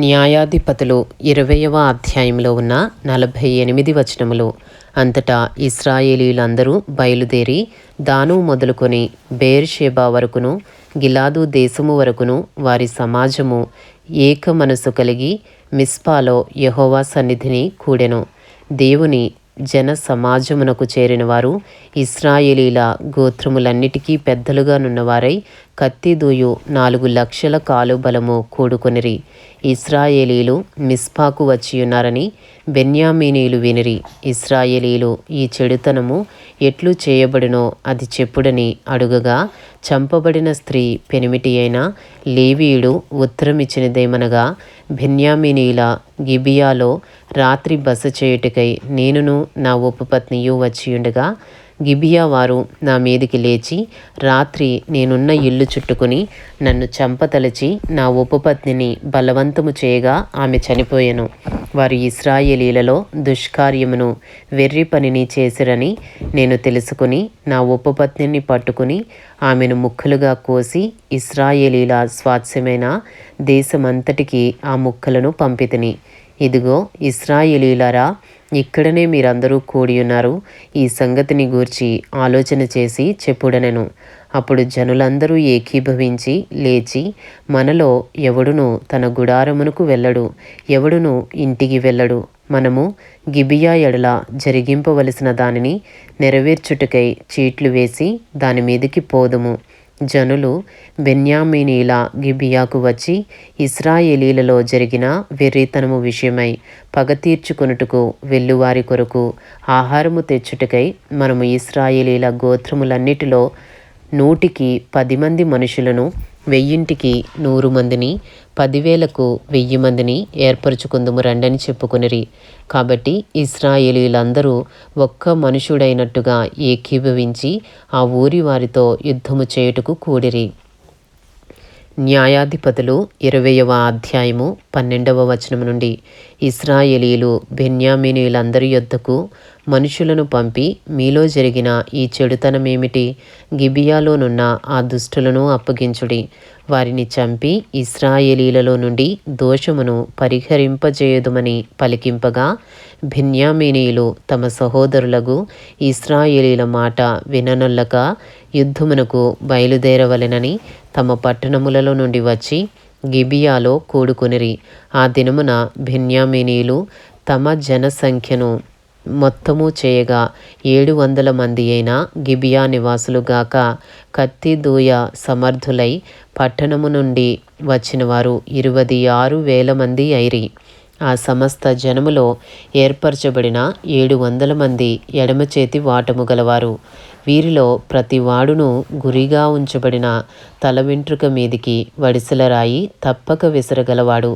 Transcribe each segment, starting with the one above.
న్యాయాధిపతులు 20వ అధ్యాయంలో ఉన్న 48 వచనములు. అంతటా ఇశ్రాయేలీయులందరూ బయలుదేరి దాను మొదలుకొని బెయేర్షెబా వరకును గిలాదు దేశము వరకును వారి సమాజము ఏక మనసు కలిగి మిస్పాలో యెహోవా సన్నిధిని కూడెను. దేవుని జన సమాజమునకు చేరిన వారు ఇశ్రాయేలీల గోత్రములన్నిటికీ పెద్దలుగా నున్నవారై కత్తి దూయు 4 లక్షల కాలు బలము కూడుకొనిరి. ఇశ్రాయేలీలు మిస్పాకు వచ్చియున్నారని బెన్యామీనీయులు వినిరి. ఇశ్రాయేలీలు ఈ చెడుతనము ఎట్లు చేయబడినో అది చెప్పుడని అడుగగా, చంపబడిన స్త్రీ పెనిమిటి అయిన లేవీయుడు ఉత్తరమిచ్చినదేమనగా, బెన్యామీనీయుల గిబియాలో రాత్రి బస చేయుటకై నేనును నా ఉపపత్నియు వచ్చియుండగా, గిబియా వారు నా మీదికి లేచి రాత్రి నేనున్న ఇల్లు చుట్టుకుని నన్ను చంపతలచి నా ఉపపత్నిని బలవంతము చేయగా ఆమె చనిపోయెను. వారు ఇశ్రాయేలీలలో దుష్కార్యమును వెర్రి పనిని చేసిరని నేను తెలుసుకుని నా ఉపపత్నిని పట్టుకుని ఆమెను ముక్కలుగా కోసి ఇశ్రాయేలీల స్వాస్థ్యమైన దేశమంతటికి ఆ ముక్కలను పంపితిని. ఇదిగో ఇశ్రాయేలీయులారా, ఇక్కడనే మీరందరూ కూడియున్నారు. ఈ సంగతిని గూర్చి ఆలోచన చేసి చెప్పుడనెను. అప్పుడు జనులందరూ ఏకీభవించి లేచి, మనలో ఎవడును తన గుడారమునకు వెళ్ళడు, ఎవడును ఇంటికి వెళ్ళడు. మనము గిబియా ఎడల జరిగింపవలసిన దానిని నెరవేర్చుటకై చీట్లు వేసి దాని మీదికి పోదుము. జనులు బెన్యామీనీయుల గిబియాకు వచ్చి ఇశ్రాయేలీలలో జరిగిన వెర్రితనము విషయమై పగ తీర్చుకొనుటకు వెల్లువారి కొరకు ఆహారము తెచ్చుటకై మనము ఇశ్రాయేలీల గోత్రములన్నిటిలో 100కి 10 మంది మనుషులను, 1000కి 100 మందిని, 10,000కు 1000 మందిని ఏర్పరచుకుందుము రండని చెప్పుకొనిరి. కాబట్టి ఇశ్రాయేలీయులందరూ ఒక్క మనుషుడైనట్టుగా ఏకీభవించి ఆ ఊరి వారితో యుద్ధము చేయుటకు కూడిరి. న్యాయాధిపతులు 20వ అధ్యాయము 12వ వచనము నుండి. ఇశ్రాయేలీయులు బెన్యామీనీయులందరి యొద్దకు మనుషులను పంపి, మీలో జరిగిన ఈ చెడుతనమేమిటి? గిబియాలోనున్న ఆ దుష్టులను అప్పగించుడి. వారిని చంపి ఇశ్రాయేలీలలో నుండి దోషమును పరిహరింపజేయుదుమని పలికింపగా, బెన్యామీనీయులు తమ సహోదరులకు ఇశ్రాయేలీల మాట విననొల్లక యుద్ధమునకు బయలుదేరవలెనని తమ పట్టణములలో నుండి వచ్చి గిబియాలో కూడుకొనిరి. ఆ దినమున బెన్యామీనీయులు తమ జనసంఖ్యను మొత్తము చేయగా 700 మంది అయిన గిబియా నివాసులు గాక కత్తి దూయ సమర్థులై పట్టణము నుండి వచ్చిన వారు 26,000 మంది అయిరి. ఆ సమస్త జనములో ఏర్పరచబడిన 700 మంది ఎడమ చేతి వాటము గలవారు. వీరిలో ప్రతి వాడును గురిగా ఉంచబడిన తల వెంట్రుక మీదికి వడిసెల రాయి తప్పక విసరగలవాడు.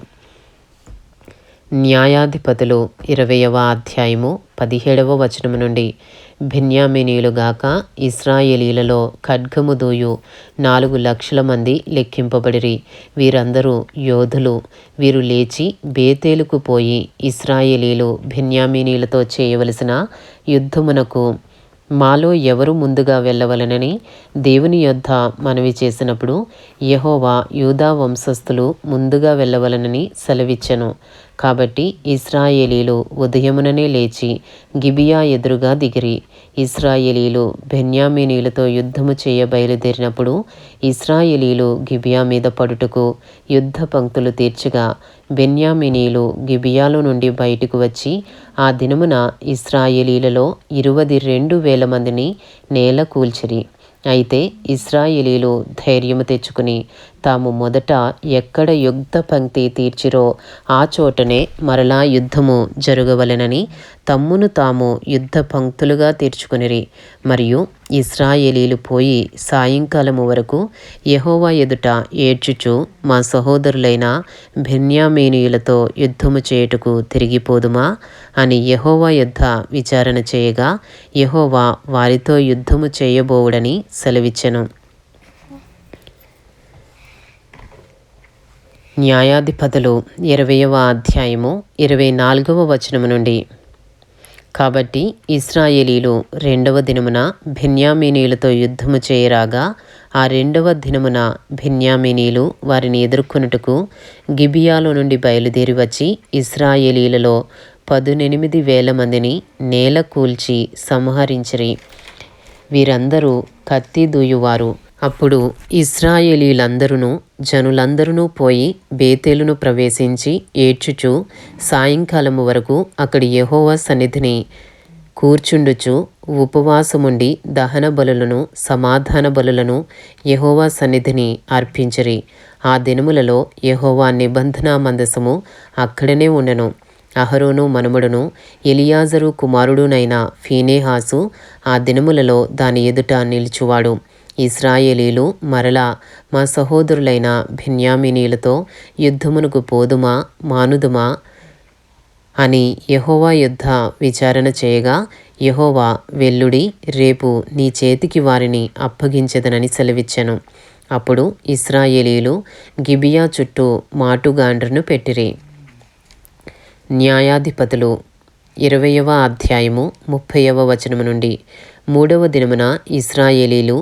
న్యాయాధిపతులు 20వ అధ్యాయము 17వ వచనము నుండి. బెన్యామీనీయులు గాక ఇశ్రాయేలీలలో ఖడ్గము దూయు 4 లక్షల మంది లెక్కింపబడిరి. వీరందరూ యోధులు. వీరు లేచి బేతేలుకు పోయి ఇశ్రాయేలీలు బెన్యామీనీయులతో చేయవలసిన యుద్ధమునకు మాలో ఎవరు ముందుగా వెళ్ళవలెనని దేవుని యొద్ద మనవి చేసినప్పుడు, యెహోవా యూదా వంశస్థులు ముందుగా వెళ్ళవలెనని సెలవిచ్చెను. కాబట్టి ఇశ్రాయేలీలు ఉదయముననే లేచి గిబియా ఎదురుగా దిగిరి. ఇశ్రాయేలీలు బెన్యామీనీయులతో యుద్ధము చేయ బయలుదేరినప్పుడు ఇశ్రాయేలీలు గిబియా మీద పడుటకు యుద్ధ పంక్తులు తీర్చగా, బెన్యామీనీయులు గిబియాలో నుండి బయటకు వచ్చి ఆ దినమున ఇశ్రాయేలీలలో 22,000 మందిని నేల కూల్చిరి. అయితే ఇశ్రాయేలీలు ధైర్యము తెచ్చుకుని తాము మొదట ఎక్కడ యుద్ధ పంక్తి తీర్చిరో ఆ చోటనే మరలా యుద్ధము జరగవలెనని తమ్మును తాము యుద్ధ పంక్తులుగా తీర్చుకునిరి. మరియు ఇశ్రాయేలీలు పోయి సాయంకాలము వరకు యెహోవా ఎదుట ఏడ్చుచు, మా సహోదరులైన బెన్యామీనీయులతో యుద్ధము చేయుటకు తిరిగిపోదుమా అని యెహోవా యొద్ద విచారణ చేయగా, యెహోవా వారితో యుద్ధము చేయబోవుడని సెలవిచ్చెను. న్యాయాధిపతులు 20వ అధ్యాయము 24వ వచనము నుండి. కాబట్టి ఇశ్రాయేలీలు రెండవ దినమున బెన్యామీనీయులతో యుద్ధము చేయరాగా ఆ రెండవ దినమున బెన్యామీనీయులు వారిని ఎదుర్కొనుటకు గిబియాలో నుండి బయలుదేరి వచ్చి ఇశ్రాయేలీలలో 18,000 మందిని నేల కూల్చి సంహరించిరి. వీరందరూ కత్తి దూయువారు. అప్పుడు ఇశ్రాయేలీలందరూ జనులందరూ పోయి బేతేలును ప్రవేశించి ఏడ్చుచు సాయంకాలము వరకు అక్కడి యెహోవా సన్నిధిని కూర్చుండుచు ఉపవాసముండి దహన బలులను సమాధాన బలులను యెహోవా సన్నిధిని అర్పించిరి. ఆ దినములలో యెహోవా నిబంధన మందసము అక్కడనే ఉండెను. అహరోను మనుమడును ఎలియాజరు కుమారుడునైన ఫీనేహాసు ఆ దినములలో దాని ఎదుట నిలుచువాడు. ఇశ్రాయేలీలు మరలా మా సహోదరులైన బెన్యామీనీయులతో యుద్ధమునకు పోదుమా మానుదుమా అని యెహోవా యొద్ద విచారణ చేయగా యెహోవా వెల్లుడి రేపు నీ చేతికి వారిని అప్పగించెదనని సెలవిచ్చెను. అప్పుడు ఇశ్రాయేలీలు గిబియా చుట్టూ మాటుగాండ్రను పెట్టిరి. న్యాయాధిపతులు 20వ అధ్యాయము 30వ వచనము నుండి. 3వ దినమున ఇశ్రాయేలీలు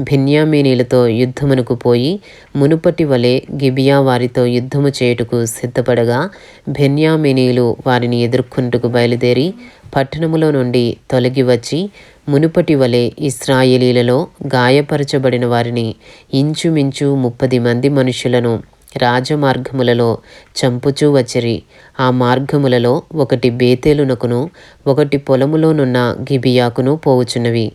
బెన్యామీనీయులతో యుద్ధమునకు పోయి మునుపటి వలె గిబియా వారితో యుద్ధము చేయుటకు సిద్ధపడగా బెన్యామీనీయులు వారిని ఎదుర్కొనుటకు బయలుదేరి పట్టణములో నుండి తొలగి వచ్చి మునుపటి వలె ఇశ్రాయేలీలలో గాయపరచబడిన వారిని ఇంచుమించు 30 మంది మనుషులను రాజమార్గములలో చంపుచూ వచ్చిరి. ఆ మార్గములలో ఒకటి బేతేలునకును ఒకటి పొలములోనున్న గిబియాకును పోవుచున్నవి.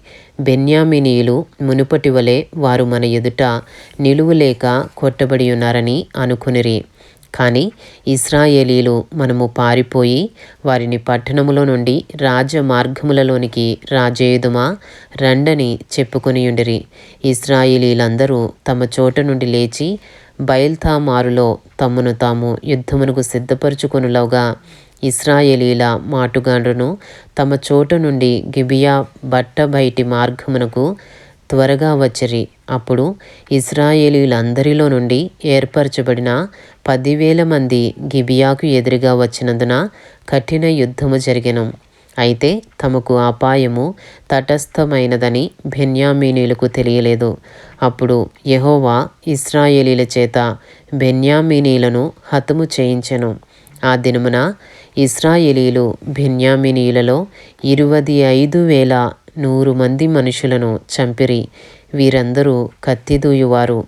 బెన్యామీనీయులు మునుపటి వలె వారు మన ఎదుట నిలువులేక కొట్టబడి ఉన్నారని అనుకునిరి. కానీ ఇశ్రాయేలీలు మనము పారిపోయి వారిని పట్టణములో నుండి రాజమార్గములలోనికి రాజేయుదుమా రండని చెప్పుకొనియుండిరి. ఇశ్రాయేలీలందరూ తమ చోట నుండి లేచి బయల్తామారులో తమ్మును తాము యుద్ధమునకు సిద్ధపరచుకొనులాగా ఇశ్రాయేలీల మాటుగాండ్రను తమ చోట నుండి గిబియా బట్ట బయటి మార్గమునకు త్వరగా వచ్చిరి. అప్పుడు ఇశ్రాయేలీలందరిలో నుండి ఏర్పరచబడిన 10,000 మంది గిబియాకు ఎదురుగా వచ్చినందున కఠిన యుద్ధము జరిగెను. అయితే తమకు అపాయము తటస్థమైనదని బెన్యామీనీయులకు తెలియలేదు. అప్పుడు యెహోవా ఇశ్రాయేలీల చేత బెన్యామీనీయులను హతము చేయించెను. ఆ దినమున ఇశ్రాయేలీలు బెన్యామీనీయులలో 25,100 మంది మనుషులను చంపిరి. వీరందరూ కత్తిదూయువారు.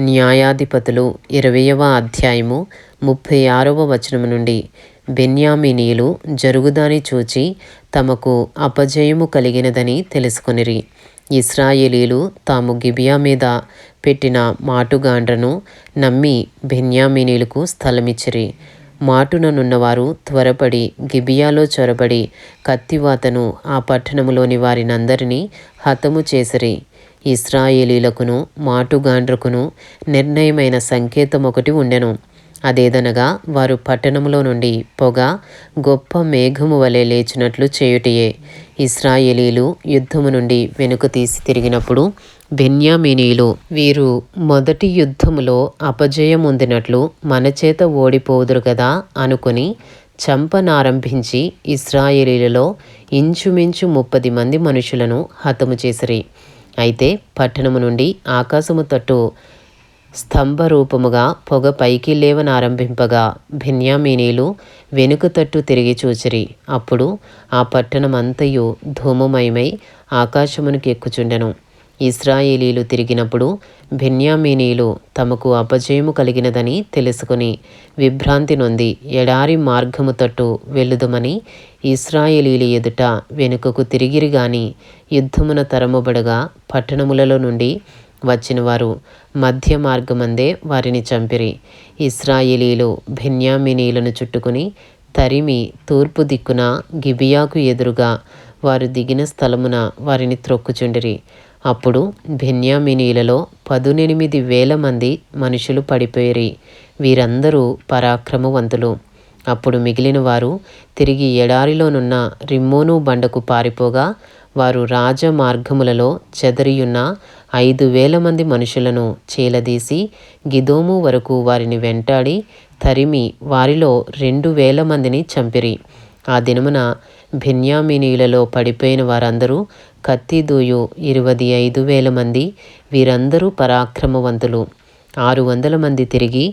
న్యాయాధిపతులు 20వ అధ్యాయము 36వ వచనము నుండి. బెన్యామీనీయులు జరుగుదాని చూచి తమకు అపజయము కలిగినదని తెలుసుకొనిరి. ఇశ్రాయేలీలు తాము గిబియా మీద పెట్టిన మాటుగాండ్రను నమ్మి బెన్యామీనీయులకు స్థలమిచ్చిరి. మాటుననున్నవారు త్వరపడి గిబియాలో చొరబడి కత్తివాతను ఆ పట్టణములోని వారినందరినీ హతము చేసిరి. ఇశ్రాయేలీలకును మాటుగాండ్రకును నిర్ణయమైన సంకేతం ఒకటి ఉండెను. అదేదనగా వారు పట్టణములో నుండి పొగ గొప్ప మేఘము వలె లేచినట్లు చేయుటయే. ఇశ్రాయేలీలు యుద్ధము నుండి వెనుక తీసి తిరిగినప్పుడు బెన్యామీనీయులు వీరు మొదటి యుద్ధములో అపజయమొందినట్లు మన చేత ఓడిపోదురు కదా అనుకుని చంపనారంభించి ఇశ్రాయేలీలలో ఇంచుమించు 30 మంది మనుషులను హతము చేసిరి. అయితే పట్టణము నుండి ఆకాశము తట్టు స్తంభరూపముగా పొగ పైకి లేవనారంభింపగా బెన్యామీనీయులు వెనుక తట్టు తిరిగి చూచిరి. అప్పుడు ఆ పట్టణమంతయు ధూమమయమై ఆకాశమునికి ఎక్కుచుండెను. ఇశ్రాయేలీలు తిరిగినప్పుడు బెన్యామీనీయులు తమకు అపజయము కలిగినదని తెలుసుకుని విభ్రాంతి నొంది ఎడారి మార్గము తట్టు వెళ్ళుదమని ఇశ్రాయేలీల ఎదుట వెనుకకు తిరిగిరి గాని యుద్ధమున తరముబడగా పట్టణములలో నుండి వచ్చిన వారు మధ్య మార్గమందే వారిని చంపిరి. ఇశ్రాయేలీలు బెన్యామీనీయులను చుట్టుకుని తరిమి తూర్పు దిక్కున గిబియాకు ఎదురుగా వారు దిగిన స్థలమున వారిని త్రొక్కుచుండిరి. అప్పుడు బెన్యామీనీయులలో 18,000 మంది మనుషులు పడిపోయిరి. వీరందరూ పరాక్రమవంతులు. అప్పుడు మిగిలిన వారు తిరిగి ఎడారిలోనున్న రిమ్మోను బండకు పారిపోగా వారు రాజమార్గములలో చెదరియున్న 5,000 మంది మనుషులను చీలదీసి గిదోము వరకు వారిని వెంటాడి తరిమి వారిలో 2,000 మందిని చంపిరి. ఆ దినమున బెన్యామీనీయులలో పడిపోయిన వారందరూ కత్తిదూయు 25,000 మంది. వీరందరూ పరాక్రమవంతులు. 600 మంది తిరిగి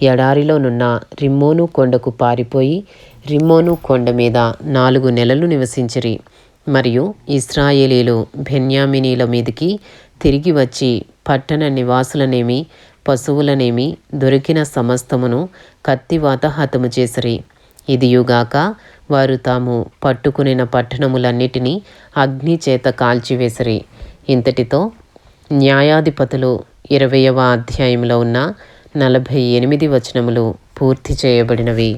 ఎడారిలోనున్న రిమ్మోను కొండకు పారిపోయి రిమ్మోను కొండ మీద 4 నెలలు నివసించిరి. మరియు ఇశ్రాయేలీలు బెన్యామీనీల మీదికి తిరిగి వచ్చి పట్టణ నివాసులనేమి పశువులనేమి దొరికిన సమస్తమును కత్తివాత హతము చేసిరి. ఇదియుగాక వారు తాము పట్టుకునిన పట్టణములన్నిటినీ అగ్ని చేత కాల్చివేసిరి. ఇంతటితో న్యాయాధిపతులు 20వ అధ్యాయంలో ఉన్న 48 వచనములు పూర్తి చేయబడినవి.